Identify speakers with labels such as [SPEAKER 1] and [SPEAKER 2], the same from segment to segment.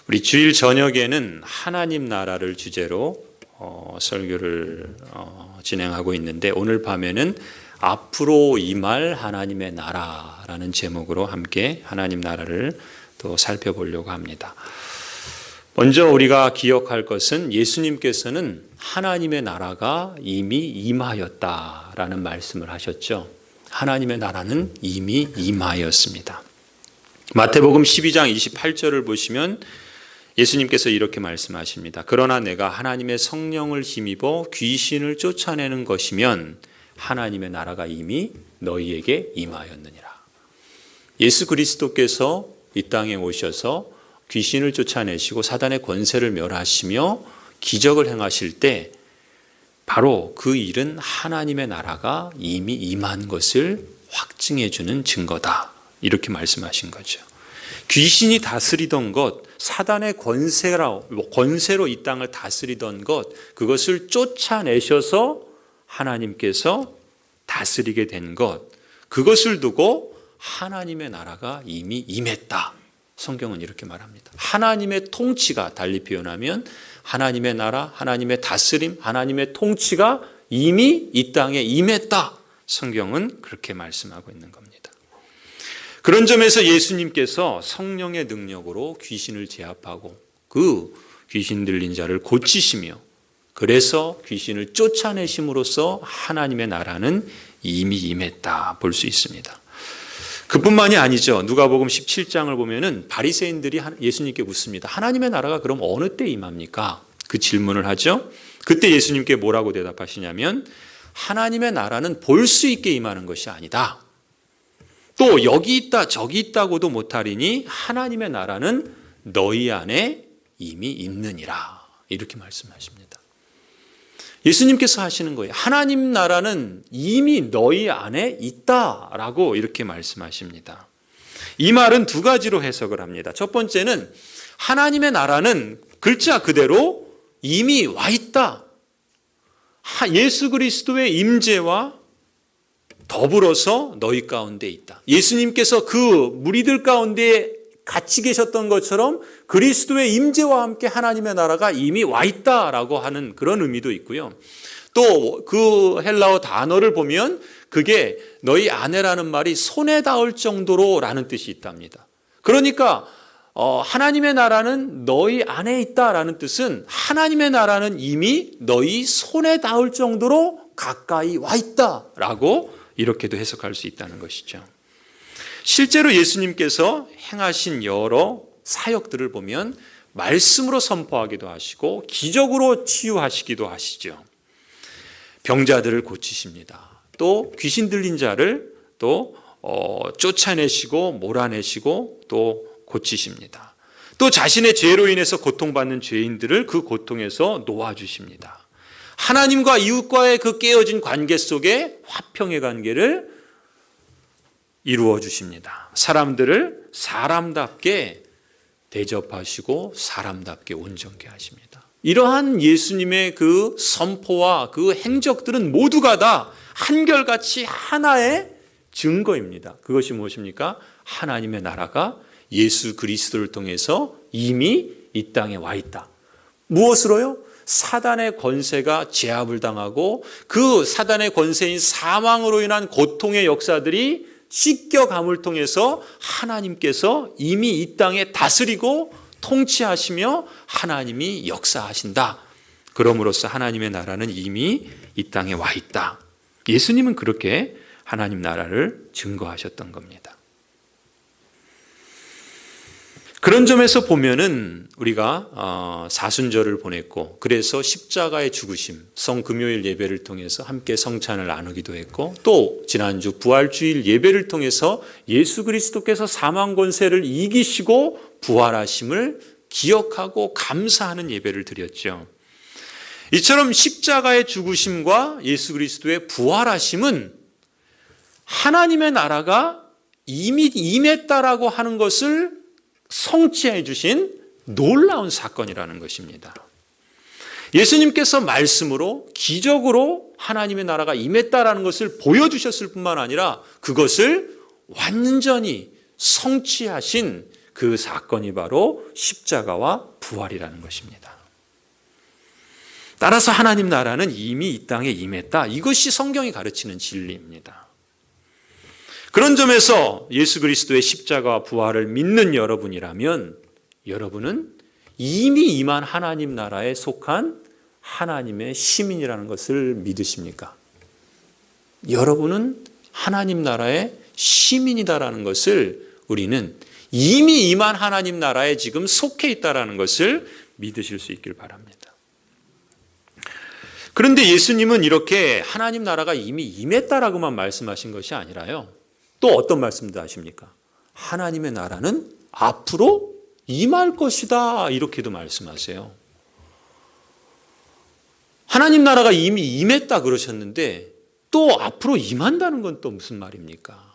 [SPEAKER 1] 우리 주일 저녁에는 하나님 나라를 주제로 설교를 진행하고 있는데, 오늘 밤에는 앞으로 임할 하나님의 나라라는 제목으로 함께 하나님 나라를 또 살펴보려고 합니다. 먼저 우리가 기억할 것은 예수님께서는 하나님의 나라가 이미 임하였다라는 말씀을 하셨죠. 하나님의 나라는 이미 임하였습니다. 마태복음 12장 28절을 보시면 예수님께서 이렇게 말씀하십니다. 그러나 내가 하나님의 성령을 힘입어 귀신을 쫓아내는 것이면 하나님의 나라가 이미 너희에게 임하였느니라. 예수 그리스도께서 이 땅에 오셔서 귀신을 쫓아내시고 사단의 권세를 멸하시며 기적을 행하실 때 바로 그 일은 하나님의 나라가 이미 임한 것을 확증해 주는 증거다. 이렇게 말씀하신 거죠. 귀신이 다스리던 것, 사단의 권세로 이 땅을 다스리던 것, 그것을 쫓아내셔서 하나님께서 다스리게 된 것, 그것을 두고 하나님의 나라가 이미 임했다. 성경은 이렇게 말합니다. 하나님의 통치가, 달리 표현하면 하나님의 나라, 하나님의 다스림, 하나님의 통치가 이미 이 땅에 임했다. 성경은 그렇게 말씀하고 있는 겁니다. 그런 점에서 예수님께서 성령의 능력으로 귀신을 제압하고 그 귀신 들린 자를 고치시며, 그래서 귀신을 쫓아내심으로써 하나님의 나라는 이미 임했다 볼 수 있습니다. 그뿐만이 아니죠. 누가복음 17장을 보면은 바리새인들이 예수님께 묻습니다. 하나님의 나라가 그럼 어느 때 임합니까? 그 질문을 하죠. 그때 예수님께 뭐라고 대답하시냐면, 하나님의 나라는 볼 수 있게 임하는 것이 아니다. 또 여기 있다 저기 있다고도 못하리니 하나님의 나라는 너희 안에 이미 있느니라. 이렇게 말씀하십니다. 예수님께서 하시는 거예요. 하나님 나라는 이미 너희 안에 있다라고 이렇게 말씀하십니다. 이 말은 두 가지로 해석을 합니다. 첫 번째는 하나님의 나라는 글자 그대로 이미 와 있다. 예수 그리스도의 임재와 더불어서 너희 가운데 있다. 예수님께서 그 무리들 가운데 같이 계셨던 것처럼 그리스도의 임재와 함께 하나님의 나라가 이미 와 있다라고 하는 그런 의미도 있고요. 또 그 헬라어 단어를 보면 그게 너희 안에라는 말이 손에 닿을 정도로라는 뜻이 있답니다. 그러니까 하나님의 나라는 너희 안에 있다라는 뜻은 하나님의 나라는 이미 너희 손에 닿을 정도로 가까이 와 있다라고 이렇게도 해석할 수 있다는 것이죠. 실제로 예수님께서 행하신 여러 사역들을 보면 말씀으로 선포하기도 하시고 기적으로 치유하시기도 하시죠. 병자들을 고치십니다. 또 귀신 들린 자를 또 쫓아내시고 몰아내시고 또 고치십니다. 또 자신의 죄로 인해서 고통받는 죄인들을 그 고통에서 놓아주십니다. 하나님과 이웃과의 그 깨어진 관계 속에 화평의 관계를 이루어 주십니다. 사람들을 사람답게 대접하시고 사람답게 온전케 하십니다. 이러한 예수님의 그 선포와 그 행적들은 모두가 다 한결같이 하나의 증거입니다. 그것이 무엇입니까? 하나님의 나라가 예수 그리스도를 통해서 이미 이 땅에 와 있다. 무엇으로요? 사단의 권세가 제압을 당하고 그 사단의 권세인 사망으로 인한 고통의 역사들이 씻겨감을 통해서 하나님께서 이미 이 땅에 다스리고 통치하시며 하나님이 역사하신다. 그럼으로써 하나님의 나라는 이미 이 땅에 와 있다. 예수님은 그렇게 하나님 나라를 증거하셨던 겁니다. 그런 점에서 보면은 우리가 사순절을 보냈고, 그래서 십자가의 죽으심, 성금요일 예배를 통해서 함께 성찬을 나누기도 했고, 또 지난주 부활주일 예배를 통해서 예수 그리스도께서 사망 권세를 이기시고 부활하심을 기억하고 감사하는 예배를 드렸죠. 이처럼 십자가의 죽으심과 예수 그리스도의 부활하심은 하나님의 나라가 이미 임했다라고 하는 것을 성취해 주신 놀라운 사건이라는 것입니다. 예수님께서 말씀으로 기적으로 하나님의 나라가 임했다라는 것을 보여주셨을 뿐만 아니라 그것을 완전히 성취하신 그 사건이 바로 십자가와 부활이라는 것입니다. 따라서 하나님 나라는 이미 이 땅에 임했다. 이것이 성경이 가르치는 진리입니다. 그런 점에서 예수 그리스도의 십자가와 부활을 믿는 여러분이라면 여러분은 이미 임한 하나님 나라에 속한 하나님의 시민이라는 것을 믿으십니까? 여러분은 하나님 나라의 시민이다라는 것을 우리는 이미 임한 하나님 나라에 지금 속해 있다라는 것을 믿으실 수 있길 바랍니다. 그런데 예수님은 이렇게 하나님 나라가 이미 임했다라고만 말씀하신 것이 아니라요. 또 어떤 말씀도 하십니까? 하나님의 나라는 앞으로 임할 것이다 이렇게도 말씀하세요. 하나님 나라가 이미 임했다 그러셨는데 또 앞으로 임한다는 건 또 무슨 말입니까?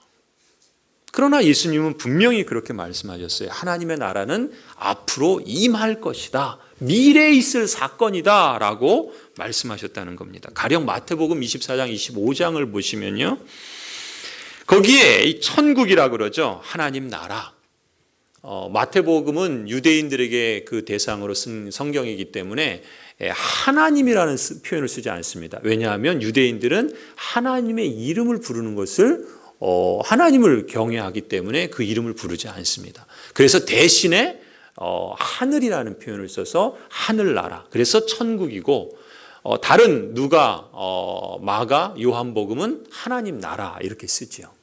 [SPEAKER 1] 그러나 예수님은 분명히 그렇게 말씀하셨어요. 하나님의 나라는 앞으로 임할 것이다. 미래에 있을 사건이다 라고 말씀하셨다는 겁니다. 가령 마태복음 24장 25장을 보시면요. 거기에 이 천국이라 그러죠. 하나님 나라. 마태복음은 유대인들에게 그 대상으로 쓴 성경이기 때문에 하나님이라는 표현을 쓰지 않습니다. 왜냐하면 유대인들은 하나님의 이름을 부르는 것을 하나님을 경외하기 때문에 그 이름을 부르지 않습니다. 그래서 대신에 하늘이라는 표현을 써서 하늘나라. 그래서 천국이고 다른 누가, 마가, 요한복음은 하나님 나라 이렇게 쓰지요.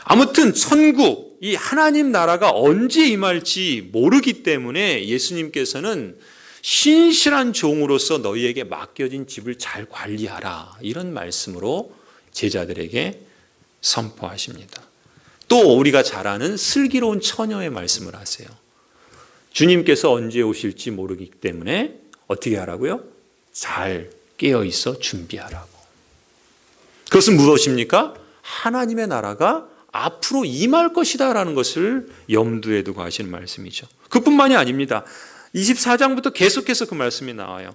[SPEAKER 1] 아무튼 천국, 이 하나님 나라가 언제 임할지 모르기 때문에 예수님께서는 신실한 종으로서 너희에게 맡겨진 집을 잘 관리하라 이런 말씀으로 제자들에게 선포하십니다. 또 우리가 잘 아는 슬기로운 처녀의 말씀을 하세요. 주님께서 언제 오실지 모르기 때문에 어떻게 하라고요? 잘 깨어 있어 준비하라고. 그것은 무엇입니까? 하나님의 나라가 앞으로 임할 것이다 라는 것을 염두에 두고 하시는 말씀이죠. 그뿐만이 아닙니다. 24장부터 계속해서 그 말씀이 나와요.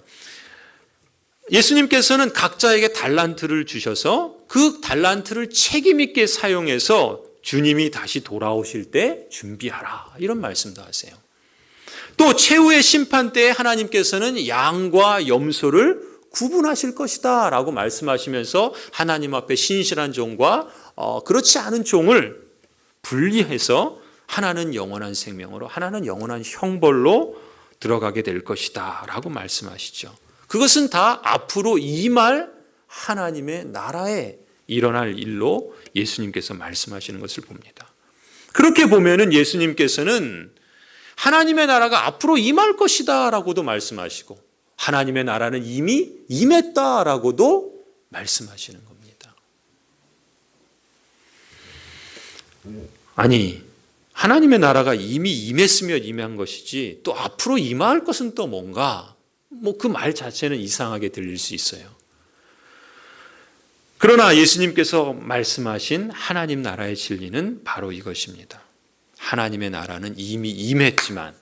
[SPEAKER 1] 예수님께서는 각자에게 달란트를 주셔서 그 달란트를 책임 있게 사용해서 주님이 다시 돌아오실 때 준비하라 이런 말씀도 하세요. 또 최후의 심판 때에 하나님께서는 양과 염소를 구분하실 것이다 라고 말씀하시면서 하나님 앞에 신실한 종과 그렇지 않은 종을 분리해서 하나는 영원한 생명으로 하나는 영원한 형벌로 들어가게 될 것이다 라고 말씀하시죠. 그것은 다 앞으로 임할 하나님의 나라에 일어날 일로 예수님께서 말씀하시는 것을 봅니다. 그렇게 보면은 예수님께서는 하나님의 나라가 앞으로 임할 것이다 라고도 말씀하시고 하나님의 나라는 이미 임했다 라고도 말씀하시는 겁니다. 아니, 하나님의 나라가 이미 임했으면 임한 것이지 또 앞으로 임할 것은 또 뭔가 그 말 자체는 이상하게 들릴 수 있어요. 그러나 예수님께서 말씀하신 하나님 나라의 진리는 바로 이것입니다. 하나님의 나라는 이미 임했지만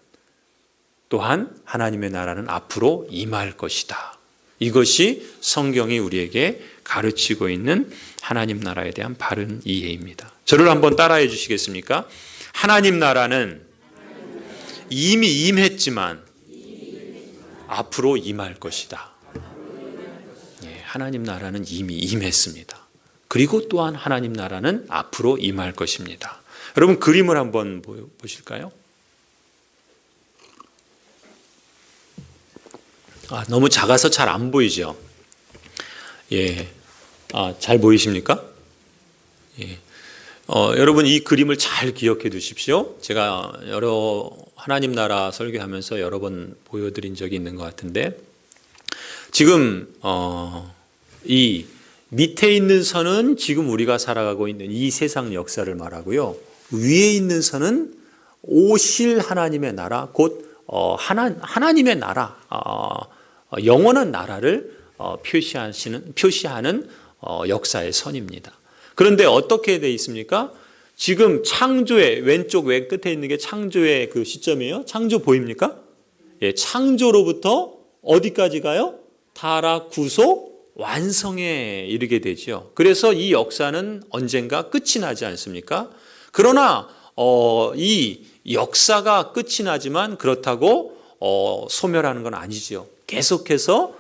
[SPEAKER 1] 또한 하나님의 나라는 앞으로 임할 것이다. 이것이 성경이 우리에게 가르치고 있는 하나님 나라에 대한 바른 이해입니다. 저를 한번 따라해 주시겠습니까? 하나님 나라는 이미 임했지만 앞으로 임할 것이다. 하나님 나라는 이미 임했습니다. 그리고 또한 하나님 나라는 앞으로 임할 것입니다. 여러분 그림을 한번 보실까요? 너무 작아서 잘 안 보이죠? 예. 잘 보이십니까? 예. 여러분 이 그림을 잘 기억해 두십시오. 제가 여러 하나님 나라 설교하면서 여러 번 보여드린 적이 있는 것 같은데 지금 이 밑에 있는 선은 지금 우리가 살아가고 있는 이 세상 역사를 말하고요. 위에 있는 선은 오실 하나님의 나라, 곧 하나님의 나라, 영원한 나라를 표시하는 역사의 선입니다. 그런데 어떻게 되어 있습니까? 지금 창조의 왼쪽 끝에 있는 게 창조의 그 시점이에요. 창조 보입니까? 예, 창조로부터 어디까지 가요? 타락, 구속, 완성에 이르게 되죠. 그래서 이 역사는 언젠가 끝이 나지 않습니까? 그러나 이 역사가 끝이 나지만 그렇다고 소멸하는 건 아니지요. 계속해서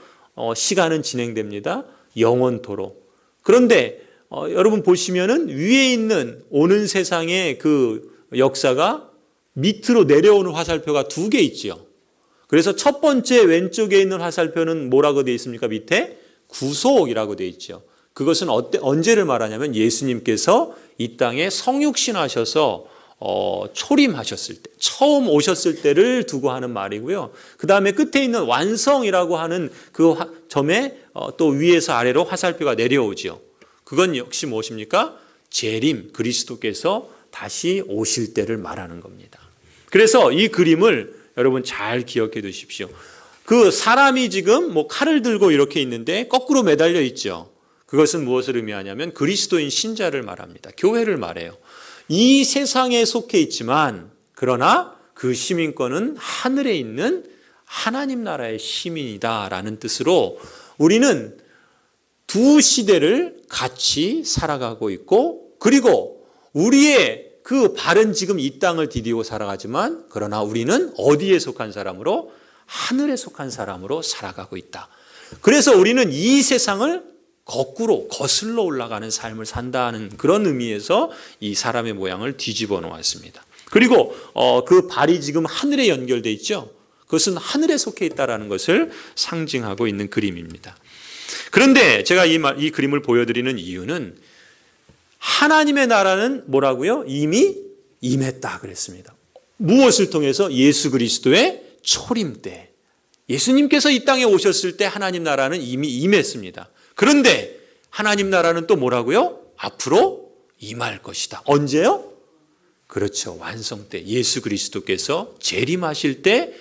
[SPEAKER 1] 시간은 진행됩니다. 영원토록. 그런데 여러분 보시면은 위에 있는 오는 세상의 그 역사가 밑으로 내려오는 화살표가 두 개 있지요. 그래서 첫 번째 왼쪽에 있는 화살표는 뭐라고 되어 있습니까? 밑에 구속이라고 되어 있죠. 그것은 언제를 말하냐면 예수님께서 이 땅에 성육신하셔서 초림하셨을 때, 처음 오셨을 때를 두고 하는 말이고요. 그 다음에 끝에 있는 완성이라고 하는 그 점에 또 위에서 아래로 화살표가 내려오죠. 그건 역시 무엇입니까? 재림, 그리스도께서 다시 오실 때를 말하는 겁니다. 그래서 이 그림을 여러분 잘 기억해 두십시오. 그 사람이 지금 뭐 칼을 들고 이렇게 있는데 거꾸로 매달려 있죠. 그것은 무엇을 의미하냐면 그리스도인 신자를 말합니다. 교회를 말해요. 이 세상에 속해 있지만 그러나 그 시민권은 하늘에 있는 하나님 나라의 시민이다라는 뜻으로 우리는 두 시대를 같이 살아가고 있고, 그리고 우리의 그 발은 지금 이 땅을 디디고 살아가지만 그러나 우리는 어디에 속한 사람으로? 하늘에 속한 사람으로 살아가고 있다. 그래서 우리는 이 세상을 거꾸로 거슬러 올라가는 삶을 산다는 그런 의미에서 이 사람의 모양을 뒤집어 놓았습니다. 그리고 그 발이 지금 하늘에 연결되어 있죠. 그것은 하늘에 속해 있다는 것을 상징하고 있는 그림입니다. 그런데 제가 이 그림을 보여드리는 이유는 하나님의 나라는 뭐라고요? 이미 임했다 그랬습니다. 무엇을 통해서? 예수 그리스도의 초림 때. 예수님께서 이 땅에 오셨을 때 하나님 나라는 이미 임했습니다. 그런데 하나님 나라는 또 뭐라고요? 앞으로 임할 것이다. 언제요? 그렇죠. 완성 때. 예수 그리스도께서 재림하실 때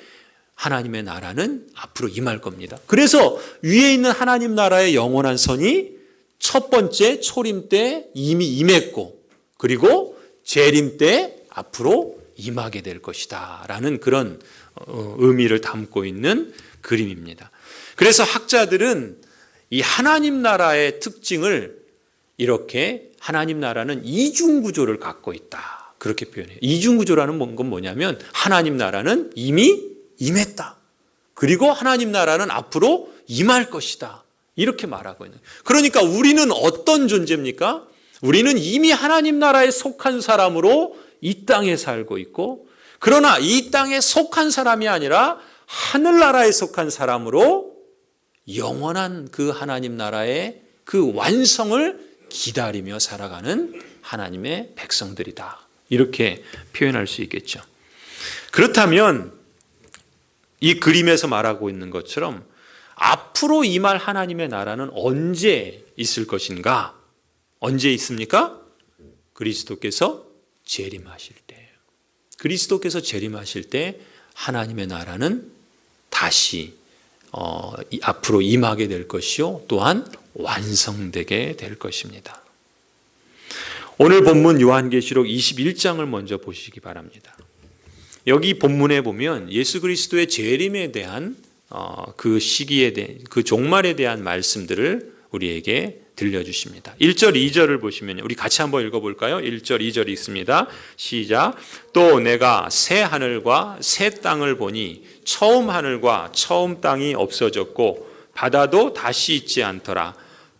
[SPEAKER 1] 하나님의 나라는 앞으로 임할 겁니다. 그래서 위에 있는 하나님 나라의 영원한 선이 첫 번째 초림 때 이미 임했고, 그리고 재림 때 앞으로 임하게 될 것이다 라는 그런 의미를 담고 있는 그림입니다. 그래서 학자들은 이 하나님 나라의 특징을 이렇게 하나님 나라는 이중구조를 갖고 있다 그렇게 표현해요. 이중구조라는 건 뭐냐면 하나님 나라는 이미 임했다. 그리고 하나님 나라는 앞으로 임할 것이다. 이렇게 말하고 있는. 그러니까 우리는 어떤 존재입니까? 우리는 이미 하나님 나라에 속한 사람으로 이 땅에 살고 있고, 그러나 이 땅에 속한 사람이 아니라 하늘나라에 속한 사람으로 영원한 그 하나님 나라의 그 완성을 기다리며 살아가는 하나님의 백성들이다. 이렇게 표현할 수 있겠죠. 그렇다면 이 그림에서 말하고 있는 것처럼 앞으로 임할 하나님의 나라는 언제 있을 것인가? 언제 있습니까? 그리스도께서 재림하실 때예요. 그리스도께서 재림하실 때 하나님의 나라는 다시 앞으로 임하게 될 것이요, 또한 완성되게 될 것입니다. 오늘 본문 요한계시록 21장을 먼저 보시기 바랍니다. 여기 본문에 보면 예수 그리스도의 재림에 대한 그 시기에 대한, 그 종말에 대한 말씀들을 우리에게 들려주십니다. 1절, 2절을 보시면 우리 같이 한번 읽어볼까요? 1절, 2절 있습니다. 시작. 또 내가 새 하늘과 새 땅을 보니 처음 하늘과 처음 땅이 없어졌고 바다도 다시 있지 않더라.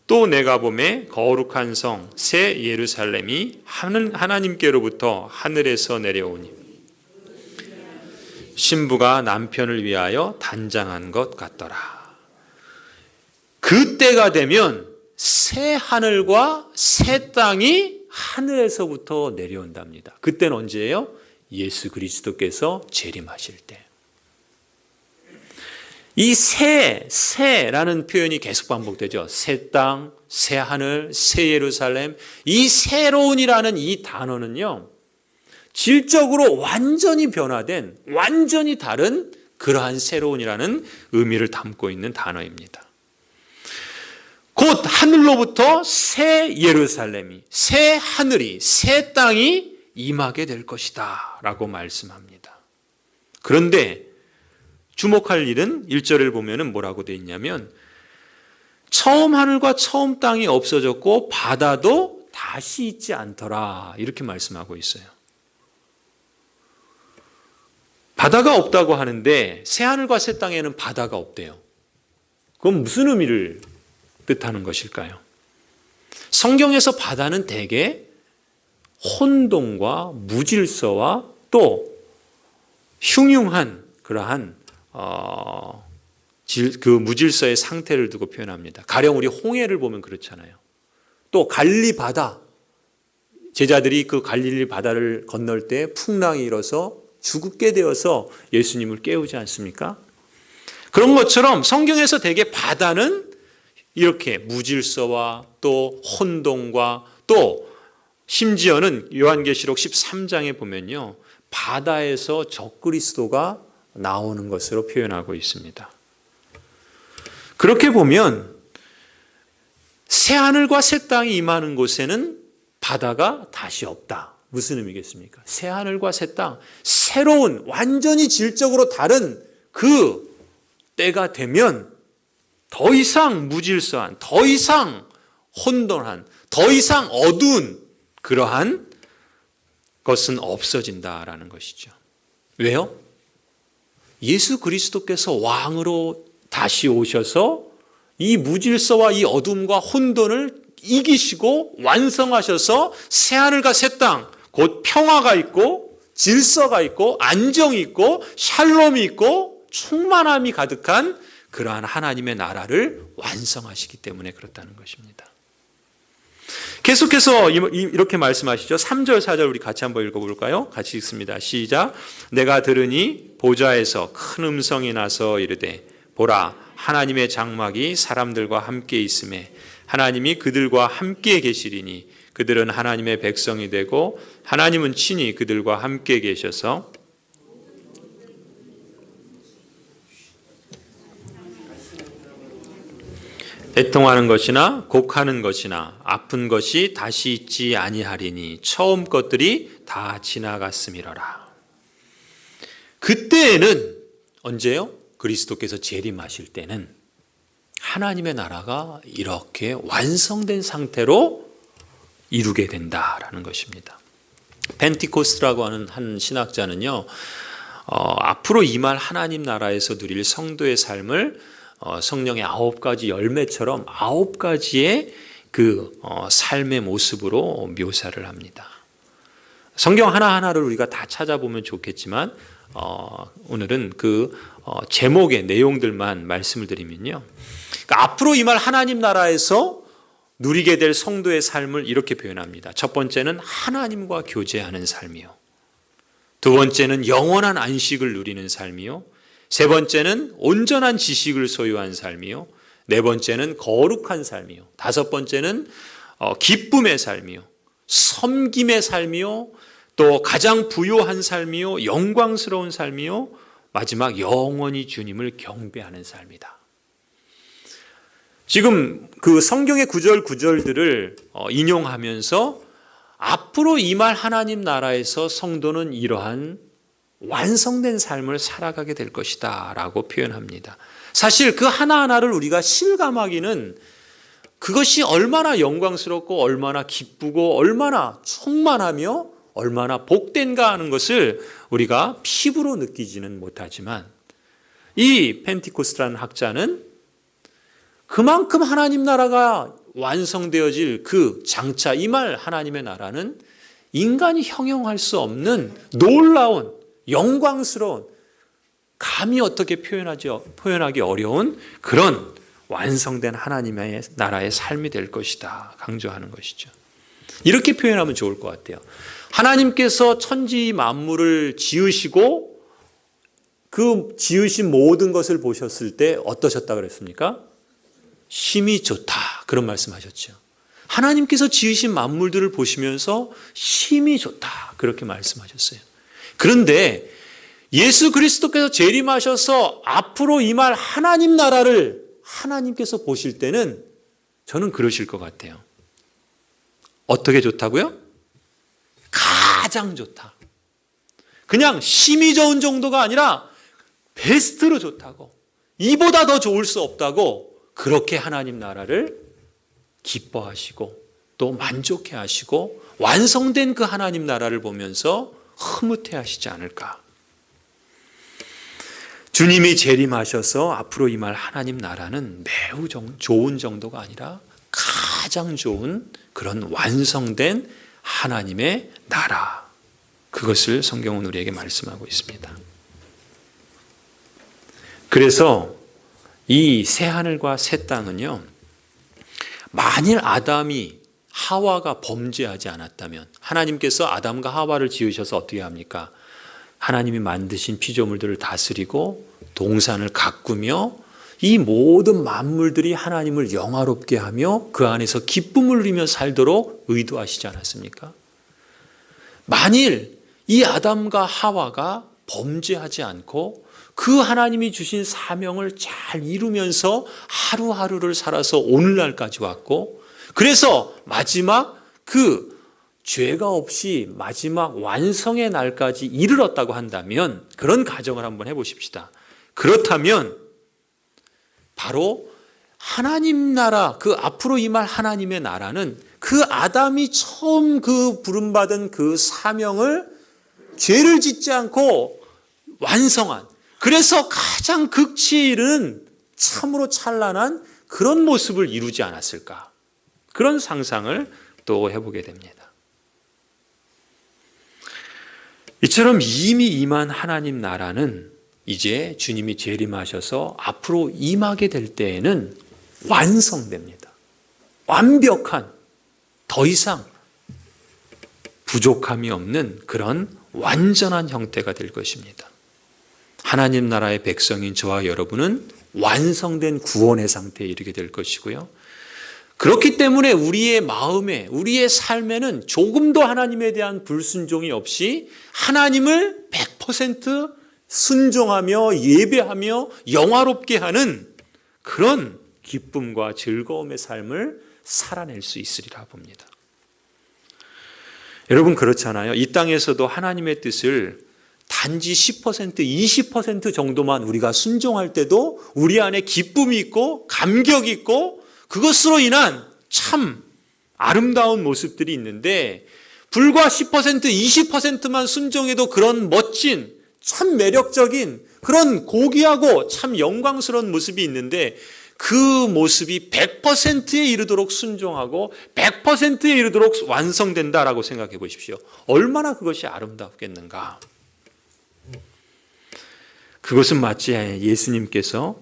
[SPEAKER 1] 또 내가 보매 거룩한 성 새 예루살렘이 하나님께로부터 하늘에서 내려오니 신부가 남편을 위하여 단장한 것 같더라. 그때가 되면 새 하늘과 새 땅이 하늘에서부터 내려온답니다. 그때는 언제예요? 예수 그리스도께서 재림하실 때. 이 새라는 표현이 계속 반복되죠. 새 땅, 새 하늘, 새 예루살렘. 이 새로운이라는 이 단어는요, 질적으로 완전히 변화된, 완전히 다른 그러한 새로운이라는 의미를 담고 있는 단어입니다. 곧 하늘로부터 새 예루살렘이, 새 하늘이, 새 땅이 임하게 될 것이다 라고 말씀합니다. 그런데 주목할 일은 1절을 보면 뭐라고 되어 있냐면 처음 하늘과 처음 땅이 없어졌고 바다도 다시 있지 않더라 이렇게 말씀하고 있어요. 바다가 없다고 하는데 새하늘과 새 땅에는 바다가 없대요. 그건 무슨 의미를 뜻하는 것일까요? 성경에서 바다는 대개 혼돈과 무질서와 또 흉흉한 그러한 그 무질서의 상태를 두고 표현합니다. 가령 우리 홍해를 보면 그렇잖아요. 또 갈릴리 바다, 제자들이 그 갈릴리 바다를 건널 때 풍랑이 일어서 죽게 되어서 예수님을 깨우지 않습니까? 그런 것처럼 성경에서 대개 바다는 이렇게 무질서와 또 혼돈과 또 심지어는 요한계시록 13장에 보면요, 바다에서 적그리스도가 나오는 것으로 표현하고 있습니다. 그렇게 보면 새하늘과 새 땅이 임하는 곳에는 바다가 다시 없다. 무슨 의미겠습니까? 새하늘과 새 땅, 새로운 완전히 질적으로 다른 그 때가 되면 더 이상 무질서한, 더 이상 혼돈한, 더 이상 어두운 그러한 것은 없어진다라는 것이죠. 왜요? 예수 그리스도께서 왕으로 다시 오셔서 이 무질서와 이 어둠과 혼돈을 이기시고 완성하셔서 새하늘과 새 땅, 곧 평화가 있고 질서가 있고 안정이 있고 샬롬이 있고 충만함이 가득한 그러한 하나님의 나라를 완성하시기 때문에 그렇다는 것입니다. 계속해서 이렇게 말씀하시죠. 3절 4절 우리 같이 한번 읽어볼까요? 같이 읽습니다. 시작. 내가 들으니 보좌에서 큰 음성이 나서 이르되 보라 하나님의 장막이 사람들과 함께 있음에 하나님이 그들과 함께 계시리니 그들은 하나님의 백성이 되고 하나님은 친히 그들과 함께 계셔서 애통하는 것이나 곡하는 것이나 아픈 것이 다시 있지 아니하리니 처음 것들이 다 지나갔음이로라. 그때에는 언제요? 그리스도께서 재림하실 때는 하나님의 나라가 이렇게 완성된 상태로 이루게 된다라는 것입니다. 펜티코스트라고 하는 한 신학자는요, 앞으로 임할 하나님 나라에서 누릴 성도의 삶을 성령의 9가지 열매처럼 9가지의 그 삶의 모습으로 묘사를 합니다. 성경 하나하나를 우리가 다 찾아보면 좋겠지만 오늘은 그 제목의 내용들만 말씀을 드리면요, 그러니까 앞으로 임할 하나님 나라에서 누리게 될 성도의 삶을 이렇게 표현합니다. 첫 번째는 하나님과 교제하는 삶이요, 두 번째는 영원한 안식을 누리는 삶이요, 세 번째는 온전한 지식을 소유한 삶이요, 네 번째는 거룩한 삶이요, 다섯 번째는 기쁨의 삶이요, 섬김의 삶이요, 또 가장 부요한 삶이요, 영광스러운 삶이요, 마지막 영원히 주님을 경배하는 삶이다. 지금 그 성경의 구절들을 인용하면서 앞으로 임할 하나님 나라에서 성도는 이러한 완성된 삶을 살아가게 될 것이다 라고 표현합니다. 사실 그 하나하나를 우리가 실감하기는 그것이 얼마나 영광스럽고 얼마나 기쁘고 얼마나 충만하며 얼마나 복된가 하는 것을 우리가 피부로 느끼지는 못하지만 이 펜티코스트라는 학자는 그만큼 하나님 나라가 완성되어질 그 장차 임할 하나님의 나라는 인간이 형용할 수 없는 놀라운 영광스러운, 감히 어떻게 표현하기 어려운 그런 완성된 하나님의 나라의 삶이 될 것이다 강조하는 것이죠. 이렇게 표현하면 좋을 것 같아요. 하나님께서 천지 만물을 지으시고 그 지으신 모든 것을 보셨을 때 어떠셨다 그랬습니까? 심히 좋다 그런 말씀하셨죠. 하나님께서 지으신 만물들을 보시면서 심히 좋다 그렇게 말씀하셨어요. 그런데 예수 그리스도께서 재림하셔서 앞으로 임할 하나님 나라를 하나님께서 보실 때는 저는 그러실 것 같아요. 어떻게 좋다고요? 가장 좋다. 그냥 심히 좋은 정도가 아니라 베스트로 좋다고, 이보다 더 좋을 수 없다고 그렇게 하나님 나라를 기뻐하시고 또 만족해 하시고 완성된 그 하나님 나라를 보면서 흐뭇해 하시지 않을까. 주님이 재림하셔서 앞으로 임할 하나님 나라는 매우 좋은 정도가 아니라 가장 좋은 그런 완성된 하나님의 나라, 그것을 성경은 우리에게 말씀하고 있습니다. 그래서 이 새하늘과 새 땅은요, 만일 아담이 하와가 범죄하지 않았다면, 하나님께서 아담과 하와를 지으셔서 어떻게 합니까? 하나님이 만드신 피조물들을 다스리고 동산을 가꾸며 이 모든 만물들이 하나님을 영화롭게 하며 그 안에서 기쁨을 누리며 살도록 의도하시지 않았습니까? 만일 이 아담과 하와가 범죄하지 않고 그 하나님이 주신 사명을 잘 이루면서 하루하루를 살아서 오늘날까지 왔고, 그래서 마지막 그 죄가 없이 마지막 완성의 날까지 이르렀다고 한다면, 그런 가정을 한번 해보십시다. 그렇다면 바로 하나님 나라, 그 앞으로 임할 하나님의 나라는 그 아담이 처음 그 부름받은 그 사명을 죄를 짓지 않고 완성한, 그래서 가장 극치에 이르는 참으로 찬란한 그런 모습을 이루지 않았을까, 그런 상상을 또 해보게 됩니다. 이처럼 이미 임한 하나님 나라는 이제 주님이 재림하셔서 앞으로 임하게 될 때에는 완성됩니다. 완벽한, 더 이상 부족함이 없는 그런 완전한 형태가 될 것입니다. 하나님 나라의 백성인 저와 여러분은 완성된 구원의 상태에 이르게 될 것이고요. 그렇기 때문에 우리의 마음에, 우리의 삶에는 조금도 하나님에 대한 불순종이 없이 하나님을 100% 순종하며 예배하며 영화롭게 하는 그런 기쁨과 즐거움의 삶을 살아낼 수 있으리라 봅니다. 여러분, 그렇잖아요. 이 땅에서도 하나님의 뜻을 단지 10%, 20% 정도만 우리가 순종할 때도 우리 안에 기쁨이 있고 감격이 있고 그것으로 인한 참 아름다운 모습들이 있는데, 불과 10%, 20%만 순종해도 그런 멋진, 참 매력적인 그런 고귀하고 참 영광스러운 모습이 있는데, 그 모습이 100%에 이르도록 순종하고 100%에 이르도록 완성된다라고 생각해 보십시오. 얼마나 그것이 아름답겠는가. 그것은 마치 예수님께서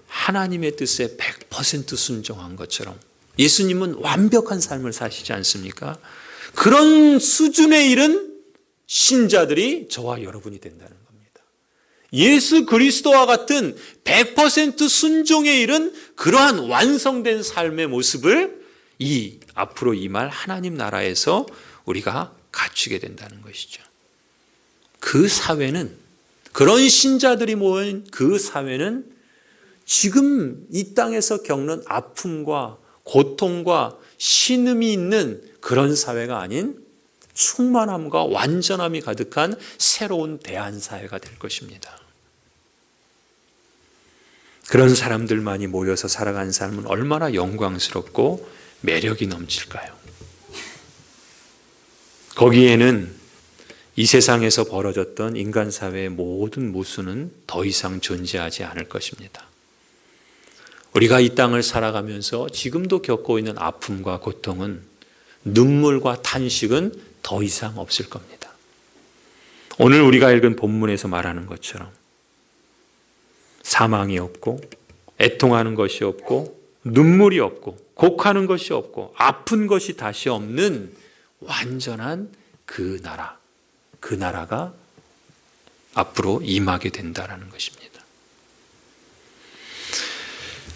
[SPEAKER 1] 하나님의 뜻에 100% 순종한 것처럼, 예수님은 완벽한 삶을 사시지 않습니까? 그런 수준에 이른 신자들이 저와 여러분이 된다는 겁니다. 예수 그리스도와 같은 100% 순종에 이른 그러한 완성된 삶의 모습을 이 앞으로 임할 하나님 나라에서 우리가 갖추게 된다는 것이죠. 그 사회는, 그런 신자들이 모인 그 사회는 지금 이 땅에서 겪는 아픔과 고통과 신음이 있는 그런 사회가 아닌 충만함과 완전함이 가득한 새로운 대한사회가 될 것입니다. 그런 사람들만이 모여서 살아가는 삶은 얼마나 영광스럽고 매력이 넘칠까요? 거기에는 이 세상에서 벌어졌던 인간 사회의 모든 모순은 더 이상 존재하지 않을 것입니다. 우리가 이 땅을 살아가면서 지금도 겪고 있는 아픔과 고통은, 눈물과 탄식은 더 이상 없을 겁니다. 오늘 우리가 읽은 본문에서 말하는 것처럼 사망이 없고 애통하는 것이 없고 눈물이 없고 곡하는 것이 없고 아픈 것이 다시 없는 완전한 그 나라, 그 나라가 앞으로 임하게 된다는 것입니다.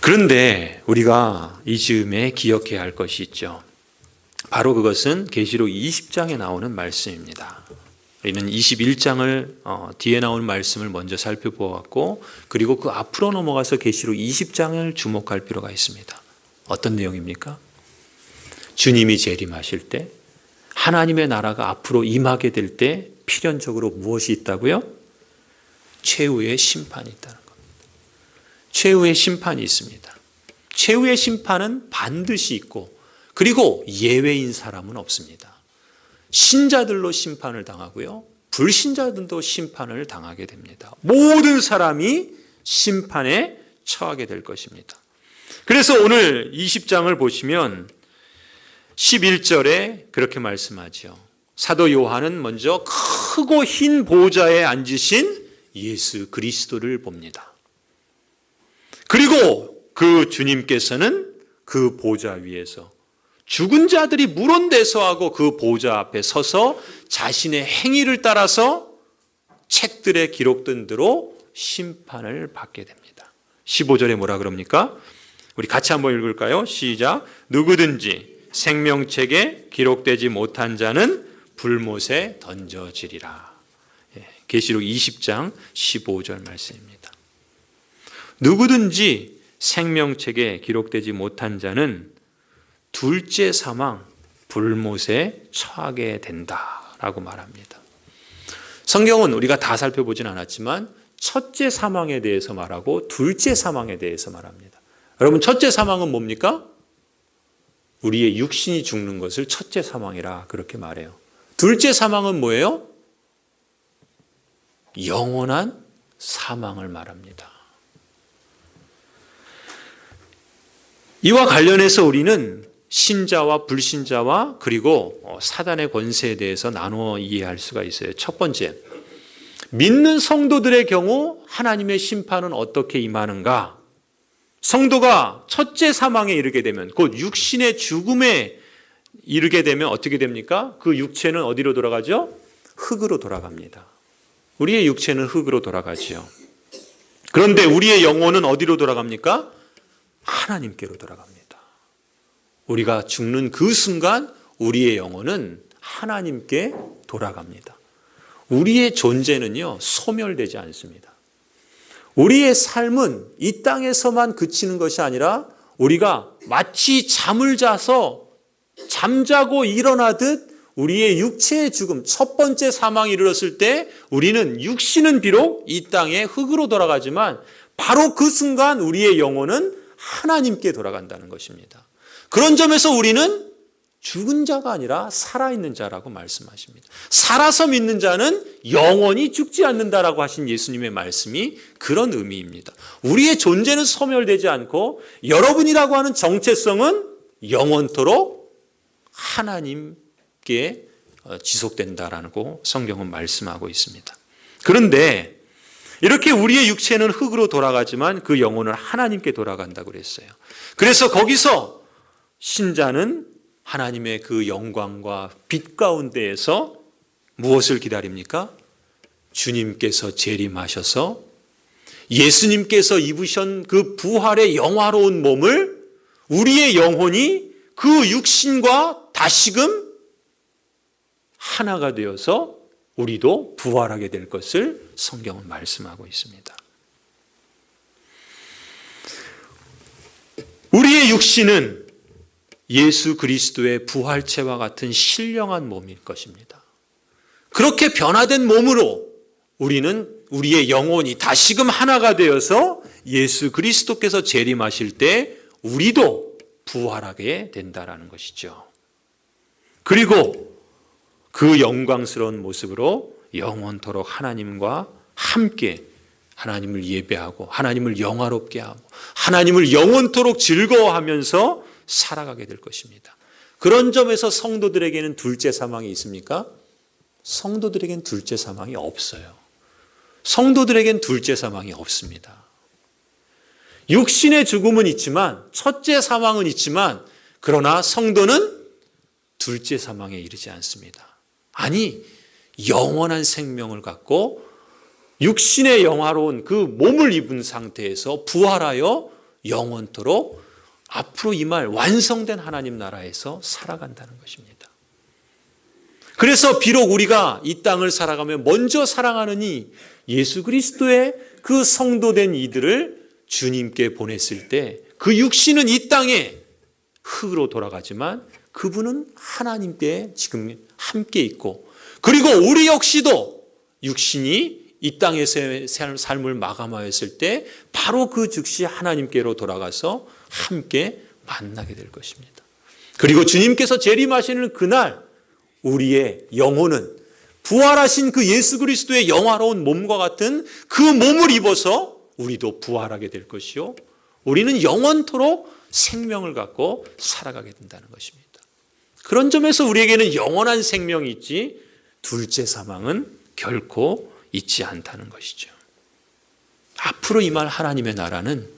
[SPEAKER 1] 그런데 우리가 이 즈음에 기억해야 할 것이 있죠. 바로 그것은 계시록 20장에 나오는 말씀입니다. 우리는 21장을 뒤에 나오는 말씀을 먼저 살펴보았고, 그리고 그 앞으로 넘어가서 계시록 20장을 주목할 필요가 있습니다. 어떤 내용입니까? 주님이 재림하실 때, 하나님의 나라가 앞으로 임하게 될 때 필연적으로 무엇이 있다고요? 최후의 심판이 있다는 겁니다. 최후의 심판이 있습니다. 최후의 심판은 반드시 있고, 그리고 예외인 사람은 없습니다. 신자들로 심판을 당하고요, 불신자들도 심판을 당하게 됩니다. 모든 사람이 심판에 처하게 될 것입니다. 그래서 오늘 20장을 보시면 11절에 그렇게 말씀하죠. 사도 요한은 먼저 크고 흰 보좌에 앉으신 예수 그리스도를 봅니다. 그리고 그 주님께서는 그 보좌 위에서 죽은 자들이 물온대서하고 그 보좌 앞에 서서 자신의 행위를 따라서 책들에 기록된 대로 심판을 받게 됩니다. 15절에 뭐라 그럽니까? 우리 같이 한번 읽을까요? 시작. 누구든지 생명책에 기록되지 못한 자는 불못에 던져지리라. 계시록 20장 15절 말씀입니다. 누구든지 생명책에 기록되지 못한 자는 둘째 사망, 불못에 처하게 된다라고 말합니다. 성경은 우리가 다 살펴보진 않았지만 첫째 사망에 대해서 말하고 둘째 사망에 대해서 말합니다. 여러분, 첫째 사망은 뭡니까? 우리의 육신이 죽는 것을 첫째 사망이라 그렇게 말해요. 둘째 사망은 뭐예요? 영원한 사망을 말합니다. 이와 관련해서 우리는 신자와 불신자와 그리고 사단의 권세에 대해서 나누어 이해할 수가 있어요. 첫 번째, 믿는 성도들의 경우 하나님의 심판은 어떻게 임하는가? 성도가 첫째 사망에 이르게 되면, 곧 육신의 죽음에 이르게 되면 어떻게 됩니까? 그 육체는 어디로 돌아가죠? 흙으로 돌아갑니다. 우리의 육체는 흙으로 돌아가지요. 그런데 우리의 영혼은 어디로 돌아갑니까? 하나님께로 돌아갑니다. 우리가 죽는 그 순간 우리의 영혼은 하나님께 돌아갑니다. 우리의 존재는요, 소멸되지 않습니다. 우리의 삶은 이 땅에서만 그치는 것이 아니라 우리가 마치 잠을 자서 잠자고 일어나듯 우리의 육체의 죽음, 첫 번째 사망이 이르렀을 때 우리는 육신은 비록 이 땅의 흙으로 돌아가지만 바로 그 순간 우리의 영혼은 하나님께 돌아간다는 것입니다. 그런 점에서 우리는 죽은 자가 아니라 살아있는 자라고 말씀하십니다. 살아서 믿는 자는 영원히 죽지 않는다라고 하신 예수님의 말씀이 그런 의미입니다. 우리의 존재는 소멸되지 않고 여러분이라고 하는 정체성은 영원토록 하나님께 지속된다라고 성경은 말씀하고 있습니다. 그런데 이렇게 우리의 육체는 흙으로 돌아가지만 그 영혼은 하나님께 돌아간다고 그랬어요. 그래서 거기서 신자는 하나님의 그 영광과 빛 가운데에서 무엇을 기다립니까? 주님께서 재림하셔서 예수님께서 입으신 그 부활의 영화로운 몸을 우리의 영혼이 그 육신과 다시금 하나가 되어서 우리도 부활하게 될 것을 성경은 말씀하고 있습니다. 우리의 육신은 예수 그리스도의 부활체와 같은 신령한 몸일 것입니다. 그렇게 변화된 몸으로 우리의 영혼이 다시금 하나가 되어서 예수 그리스도께서 재림하실 때 우리도 부활하게 된다라는 것이죠. 그리고 그 영광스러운 모습으로 영원토록 하나님과 함께 하나님을 예배하고 하나님을 영화롭게 하고 하나님을 영원토록 즐거워하면서 살아가게 될 것입니다. 그런 점에서 성도들에게는 둘째 사망이 있습니까? 성도들에게는 둘째 사망이 없어요. 성도들에게는 둘째 사망이 없습니다. 육신의 죽음은 있지만 첫째 사망은 있지만 그러나 성도는 둘째 사망에 이르지 않습니다. 아니, 영원한 생명을 갖고 육신의 영화로운 그 몸을 입은 상태에서 부활하여 영원토록 앞으로 임할 완성된 하나님 나라에서 살아간다는 것입니다. 그래서 비록 우리가 이 땅을 살아가며 먼저 사랑하느니 예수 그리스도의 그 성도된 이들을 주님께 보냈을 때 그 육신은 이 땅에 흙으로 돌아가지만 그분은 하나님께 지금 함께 있고 그리고 우리 역시도 육신이 이 땅에서의 삶을 마감하였을 때 바로 그 즉시 하나님께로 돌아가서 함께 만나게 될 것입니다. 그리고 주님께서 재림하시는 그날 우리의 영혼은 부활하신 그 예수 그리스도의 영화로운 몸과 같은 그 몸을 입어서 우리도 부활하게 될 것이요 우리는 영원토록 생명을 갖고 살아가게 된다는 것입니다. 그런 점에서 우리에게는 영원한 생명이 있지 둘째 사망은 결코 있지 않다는 것이죠. 앞으로 임할 하나님의 나라는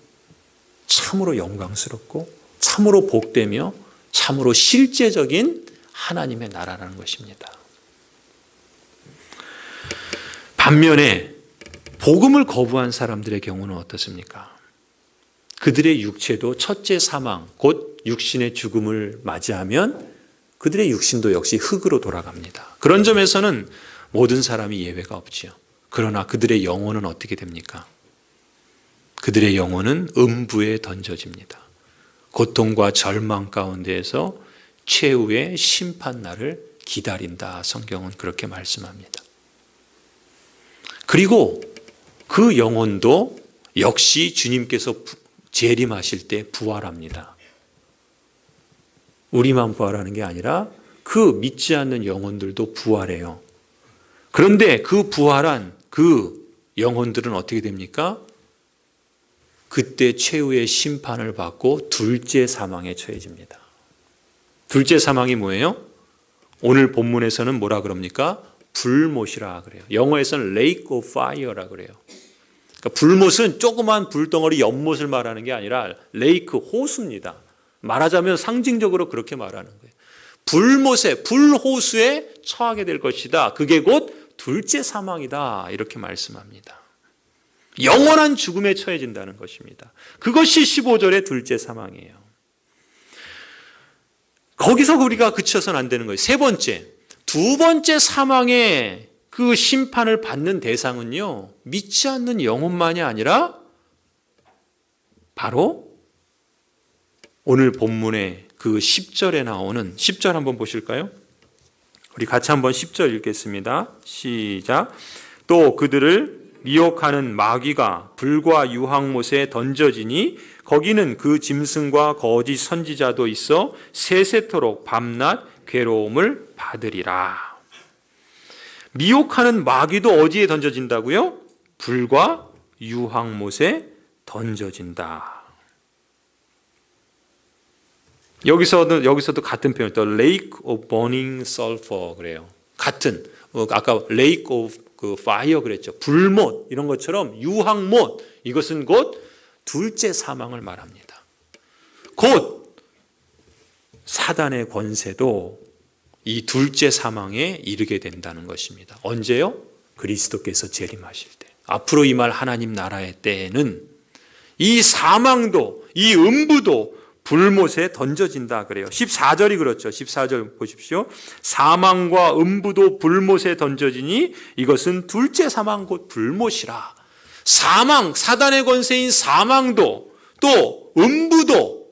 [SPEAKER 1] 참으로 영광스럽고 참으로 복되며 참으로 실제적인 하나님의 나라라는 것입니다. 반면에 복음을 거부한 사람들의 경우는 어떻습니까? 그들의 육체도 첫째 사망, 곧 육신의 죽음을 맞이하면 그들의 육신도 역시 흙으로 돌아갑니다. 그런 점에서는 모든 사람이 예외가 없지요. 그러나 그들의 영혼은 어떻게 됩니까? 그들의 영혼은 음부에 던져집니다. 고통과 절망 가운데에서 최후의 심판날을 기다린다. 성경은 그렇게 말씀합니다. 그리고 그 영혼도 역시 주님께서 재림하실 때 부활합니다. 우리만 부활하는 게 아니라 그 믿지 않는 영혼들도 부활해요. 그런데 그 부활한 그 영혼들은 어떻게 됩니까? 그때 최후의 심판을 받고 둘째 사망에 처해집니다. 둘째 사망이 뭐예요? 오늘 본문에서는 뭐라 그럽니까? 불못이라 그래요. 영어에서는 lake of fire라 그래요. 그러니까 불못은 조그만 불덩어리 연못을 말하는 게 아니라 레이크, 호수입니다. 말하자면 상징적으로 그렇게 말하는 거예요. 불못에, 불호수에 처하게 될 것이다. 그게 곧 둘째 사망이다. 이렇게 말씀합니다. 영원한 죽음에 처해진다는 것입니다. 그것이 15절의 둘째 사망이에요. 거기서 우리가 그쳐서는 안 되는 거예요. 세 번째, 두 번째 사망의 그 심판을 받는 대상은요, 믿지 않는 영혼만이 아니라 바로 오늘 본문의 그 10절에 나오는 10절 한번 보실까요? 우리 같이 한번 10절 읽겠습니다. 시작. 또 그들을 미혹하는 마귀가 불과 유황못에 던져지니 거기는 그 짐승과 거짓 선지자도 있어 세세토록 밤낮 괴로움을 받으리라. 미혹하는 마귀도 어디에 던져진다고요? 불과 유황못에 던져진다. 여기서도 같은 표현, 또 lake of burning sulfur 그래요. 같은 아까 lake of 그 fire 그랬죠. 불못 이런 것처럼 유황못 이것은 곧 둘째 사망을 말합니다. 곧 사단의 권세도 이 둘째 사망에 이르게 된다는 것입니다. 언제요? 그리스도께서 재림하실 때. 앞으로 임할 하나님 나라의 때에는 이 사망도 이 음부도 불못에 던져진다 그래요. 14절이 그렇죠. 14절 보십시오. 사망과 음부도 불못에 던져지니 이것은 둘째 사망 곧 불못이라. 사망, 사단의 권세인 사망도 또 음부도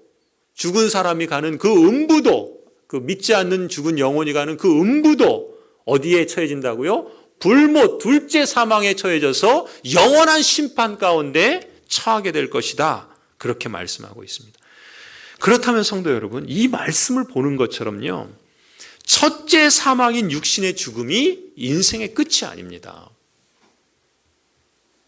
[SPEAKER 1] 죽은 사람이 가는 그 음부도 그 믿지 않는 죽은 영혼이 가는 그 음부도 어디에 처해진다고요? 불못, 둘째 사망에 처해져서 영원한 심판 가운데 처하게 될 것이다. 그렇게 말씀하고 있습니다. 그렇다면 성도 여러분, 이 말씀을 보는 것처럼요, 첫째 사망인 육신의 죽음이 인생의 끝이 아닙니다.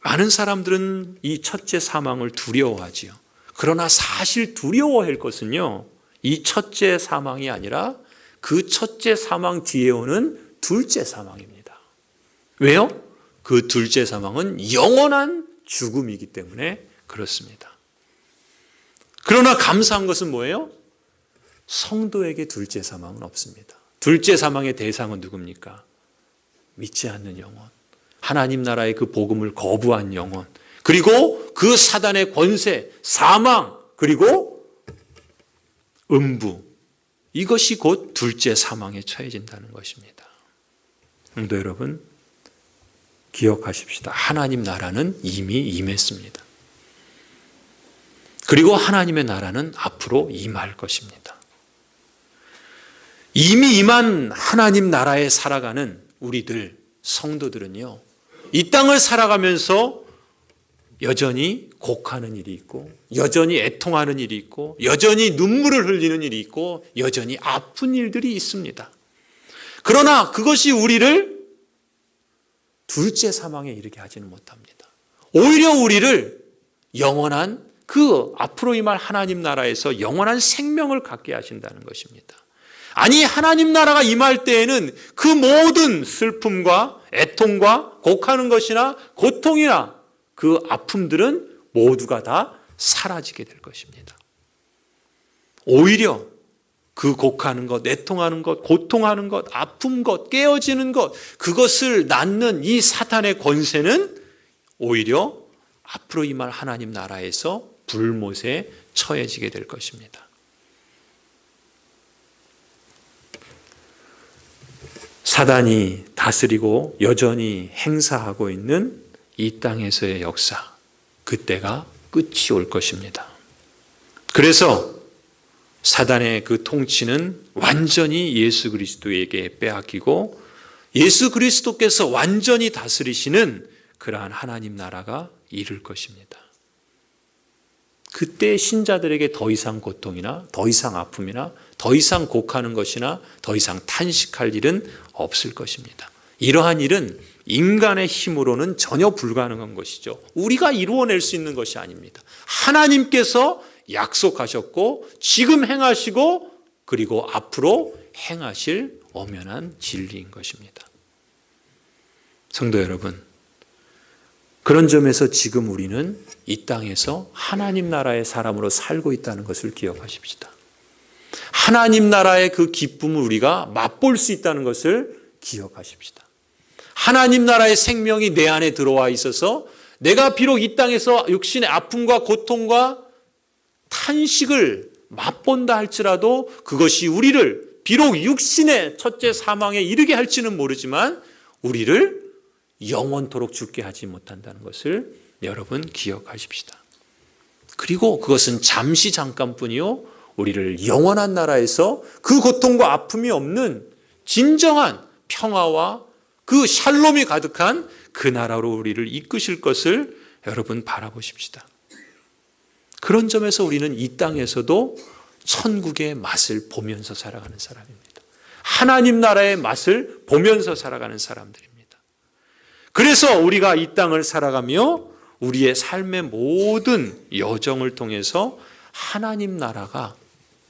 [SPEAKER 1] 많은 사람들은 이 첫째 사망을 두려워하지요. 그러나 사실 두려워할 것은요, 이 첫째 사망이 아니라 그 첫째 사망 뒤에 오는 둘째 사망입니다. 왜요? 그 둘째 사망은 영원한 죽음이기 때문에 그렇습니다. 그러나 감사한 것은 뭐예요? 성도에게 둘째 사망은 없습니다. 둘째 사망의 대상은 누굽니까? 믿지 않는 영혼, 하나님 나라의 그 복음을 거부한 영혼, 그리고 그 사단의 권세, 사망, 그리고 음부, 이것이 곧 둘째 사망에 처해진다는 것입니다. 성도 여러분, 기억하십시다. 하나님 나라는 이미 임했습니다. 그리고 하나님의 나라는 앞으로 임할 것입니다. 이미 임한 하나님 나라에 살아가는 우리들, 성도들은요, 이 땅을 살아가면서 여전히 곡하는 일이 있고, 여전히 애통하는 일이 있고, 여전히 눈물을 흘리는 일이 있고, 여전히 아픈 일들이 있습니다. 그러나 그것이 우리를 둘째 사망에 이르게 하지는 못합니다. 오히려 우리를 영원한 그 앞으로 임할 하나님 나라에서 영원한 생명을 갖게 하신다는 것입니다. 아니, 하나님 나라가 임할 때에는 그 모든 슬픔과 애통과 곡하는 것이나 고통이나 그 아픔들은 모두가 다 사라지게 될 것입니다. 오히려 그 곡하는 것, 애통하는 것, 고통하는 것, 아픈 것, 깨어지는 것, 그것을 낳는 이 사탄의 권세는 오히려 앞으로 임할 하나님 나라에서 불못에 처해지게 될 것입니다. 사단이 다스리고 여전히 행사하고 있는 이 땅에서의 역사, 그때가 끝이 올 것입니다. 그래서 사단의 그 통치는 완전히 예수 그리스도에게 빼앗기고 예수 그리스도께서 완전히 다스리시는 그러한 하나님 나라가 이룰 것입니다. 그때 신자들에게 더 이상 고통이나 더 이상 아픔이나 더 이상 곡하는 것이나 더 이상 탄식할 일은 없을 것입니다. 이러한 일은 인간의 힘으로는 전혀 불가능한 것이죠. 우리가 이루어낼 수 있는 것이 아닙니다. 하나님께서 약속하셨고 지금 행하시고 그리고 앞으로 행하실 엄연한 진리인 것입니다. 성도 여러분, 그런 점에서 지금 우리는 이 땅에서 하나님 나라의 사람으로 살고 있다는 것을 기억하십시다. 하나님 나라의 그 기쁨을 우리가 맛볼 수 있다는 것을 기억하십시다. 하나님 나라의 생명이 내 안에 들어와 있어서 내가 비록 이 땅에서 육신의 아픔과 고통과 탄식을 맛본다 할지라도 그것이 우리를 비록 육신의 첫째 사망에 이르게 할지는 모르지만 우리를 영원토록 죽게 하지 못한다는 것을 여러분 기억하십시다. 그리고 그것은 잠시 잠깐뿐이요, 우리를 영원한 나라에서 그 고통과 아픔이 없는 진정한 평화와 그 샬롬이 가득한 그 나라로 우리를 이끄실 것을 여러분 바라보십시다. 그런 점에서 우리는 이 땅에서도 천국의 맛을 보면서 살아가는 사람입니다. 하나님 나라의 맛을 보면서 살아가는 사람들입니다. 그래서 우리가 이 땅을 살아가며 우리의 삶의 모든 여정을 통해서 하나님 나라가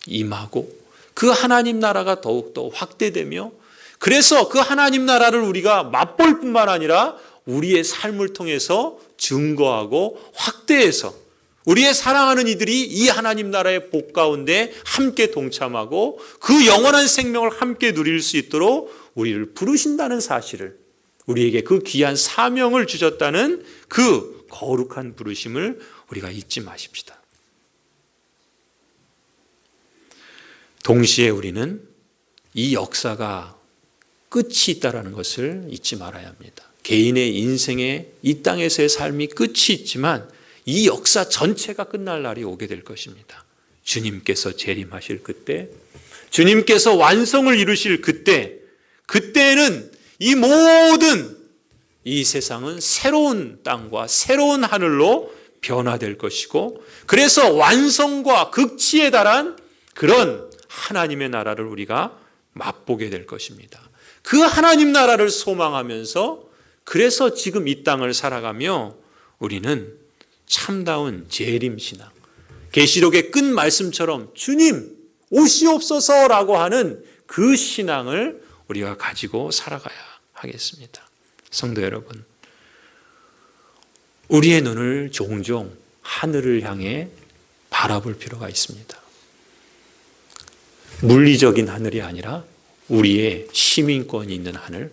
[SPEAKER 1] 임하고 그 하나님 나라가 더욱더 확대되며 그래서 그 하나님 나라를 우리가 맛볼 뿐만 아니라 우리의 삶을 통해서 증거하고 확대해서 우리의 사랑하는 이들이 이 하나님 나라의 복 가운데 함께 동참하고 그 영원한 생명을 함께 누릴 수 있도록 우리를 부르신다는 사실을, 우리에게 그 귀한 사명을 주셨다는 그 거룩한 부르심을 우리가 잊지 마십시다. 동시에 우리는 이 역사가 끝이 있다는 것을 잊지 말아야 합니다. 개인의 인생의 이 땅에서의 삶이 끝이 있지만 이 역사 전체가 끝날 날이 오게 될 것입니다. 주님께서 재림하실 그때, 주님께서 완성을 이루실 그때, 그때는 이 모든 이 세상은 새로운 땅과 새로운 하늘로 변화될 것이고 그래서 완성과 극치에 달한 그런 하나님의 나라를 우리가 맛보게 될 것입니다. 그 하나님 나라를 소망하면서 그래서 지금 이 땅을 살아가며 우리는 참다운 재림신앙, 계시록의 끝 말씀처럼 주님 오시옵소서라고 하는 그 신앙을 우리가 가지고 살아가야 하겠습니다. 성도 여러분, 우리의 눈을 종종 하늘을 향해 바라볼 필요가 있습니다. 물리적인 하늘이 아니라 우리의 시민권이 있는 하늘,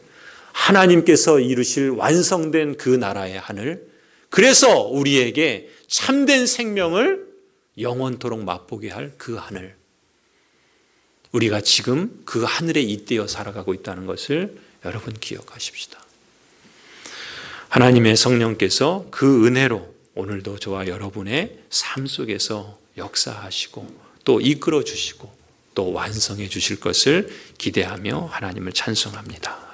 [SPEAKER 1] 하나님께서 이루실 완성된 그 나라의 하늘, 그래서 우리에게 참된 생명을 영원토록 맛보게 할 그 하늘, 우리가 지금 그 하늘에 잇대어 살아가고 있다는 것을 여러분 기억하십시다. 하나님의 성령께서 그 은혜로 오늘도 저와 여러분의 삶 속에서 역사하시고 또 이끌어 주시고 또 완성해 주실 것을 기대하며 하나님을 찬송합니다.